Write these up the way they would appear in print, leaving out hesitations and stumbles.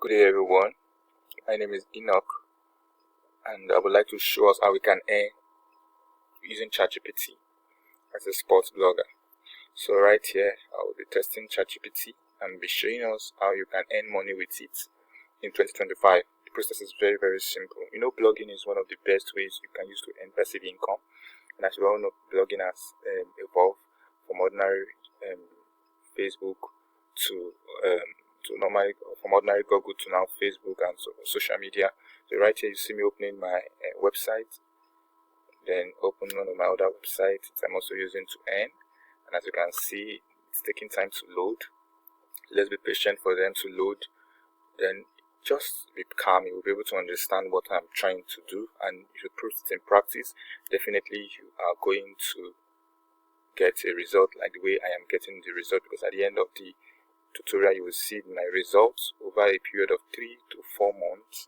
Good day everyone, my name is Enoch and I would like to show us how we can earn using ChatGPT as a sports blogger. So right here I will be testing ChatGPT and be showing us how you can earn money with it in 2025. The process is very simple. You know, blogging is one of the best ways you can use to earn passive income, and as we all know, blogging has evolved from ordinary Facebook to normally from ordinary Google to now Facebook and social media. So right here you see me opening my website, then open one of my other websites I'm also using to earn, and as you can see it's taking time to load. Let's be patient for them to load, then just be calm. You will be able to understand what I'm trying to do, and if you put it in practice, definitely you are going to get a result like the way I am getting the result, because at the end of the tutorial you will see my results over a period of 3 to 4 months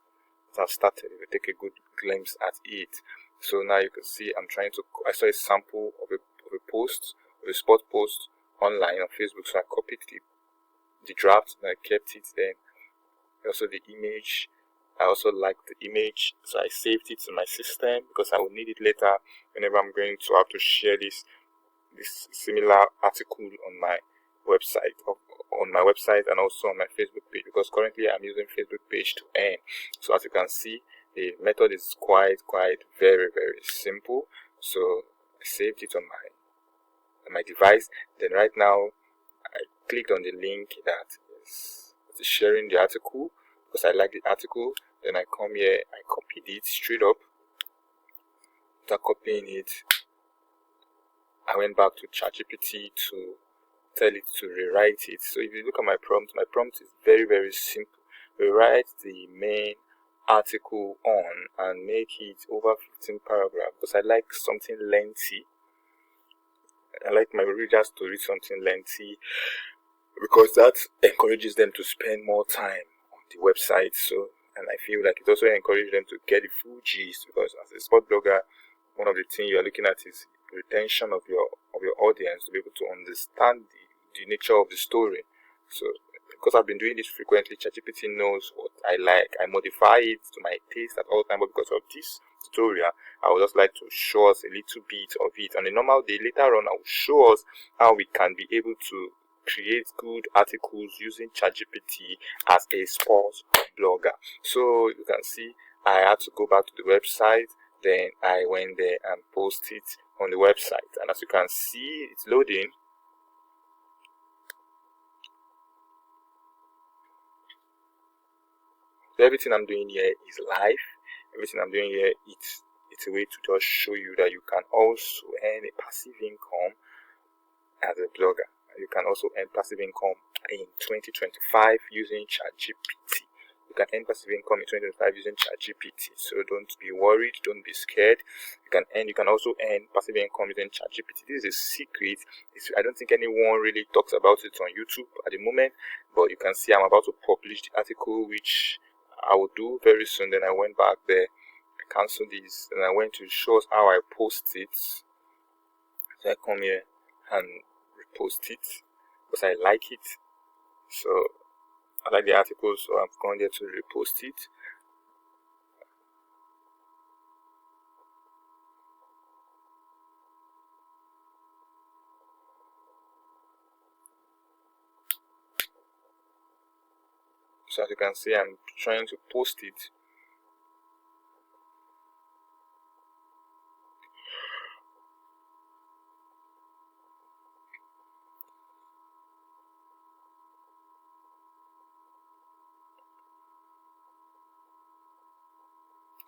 that I've started. You will take a good glimpse at it. So now you can see I saw a sample of a post, of a sport post online on Facebook, so I copied the draft and I kept it. Then also the image, I also liked the image, so I saved it in my system because I will need it later whenever I'm going to have to share this similar article on my website, and also on my Facebook page, because currently I'm using Facebook page to earn. So as you can see, the method is quite very simple. So I saved it on my device. Then right now I clicked on the link that is sharing the article because I like the article. Then I come here, I copied it straight up. After copying it, I went back to ChatGPT to tell it to rewrite it. So if you look at my prompt is very simple. Rewrite the main article on and make it over 15 paragraphs, because I like something lengthy. I like my readers to read something lengthy because that encourages them to spend more time on the website. So, and I feel like it also encourages them to get the full gist, because as a sport blogger, one of the things you are looking at is retention of your audience, to be able to understand the nature of the story. So because I've been doing this frequently, ChatGPT knows what I like. I modify it to my taste at all times, but because of this tutorial, I would just like to show us a little bit of it. On a normal day later on, I will show us how we can be able to create good articles using ChatGPT as a sports blogger. So you can see I had to go back to the website. Then I went there and posted it on the website, and as you can see, it's loading. So everything I'm doing here is live. Everything I'm doing here, it's a way to just show you that you can also earn a passive income as a blogger. You can also earn passive income in 2025 using ChatGPT. You can earn passive income in 2025 using ChatGPT. So don't be worried, don't be scared. You can also earn passive income using ChatGPT. This is a secret. I don't think anyone really talks about it on YouTube at the moment, but you can see I'm about to publish the article, which I will do very soon. Then I went back there, I cancelled this, and I went to show us how I post it. So I come here and repost it because I like it. So I like the article, so I'm going there to repost it. So as you can see, I'm trying to post it.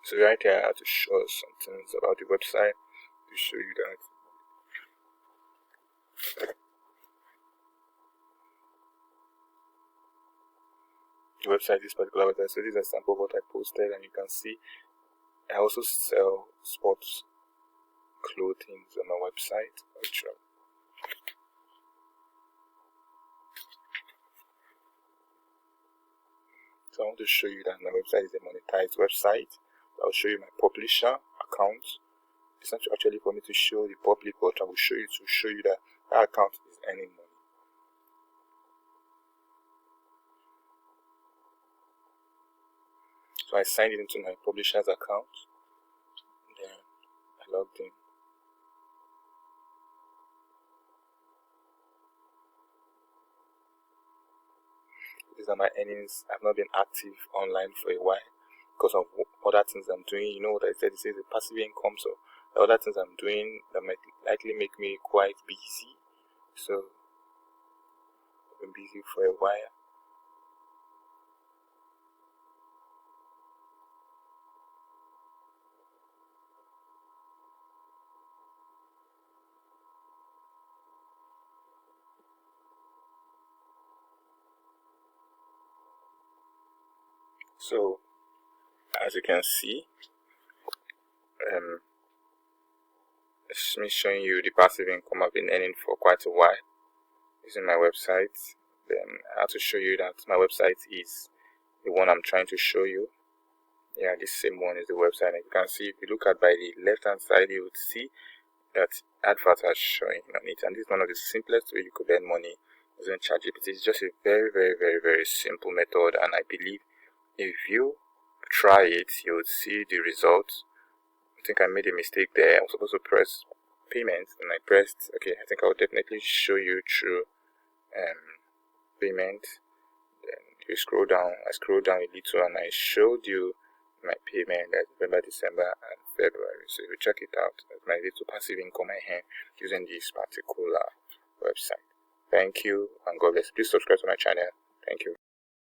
So right here I have to show some things about the website to show you that. The website is particular website. So this is a sample of what I posted, and you can see I also sell sports clothing on my website. So I want to show you that my website is a monetized website. I'll show you my publisher account. It's not actually for me to show the public, but I will show you that account is earning money. So I signed it into my publisher's account, then I logged in. These are my earnings. I've not been active online for a while because of other things I'm doing. You know what I said? It says the passive income, so the other things I'm doing that might likely make me quite busy. So I've been busy for a while. So as you can see, it's me showing you the passive income I've been earning for quite a while using my website. Then I have to show you that my website is the one I'm trying to show you. Yeah, this same one is the website. And you can see, if you look at by the left hand side, you would see that adverts are showing on it. And this is one of the simplest way you could earn money using ChatGPT. It's just a very, very, very, very simple method, and I believe if you try it, you would see the results. I think I made a mistake there. I was supposed to press payment, and I pressed okay. I think I'll definitely show you through payment. Then you scroll down. I scrolled down a little, and I showed you my payment that November, December, and February. So if you check it out, that's my little passive income I have using this particular website. Thank you, and God bless. Please subscribe to my channel. Thank you.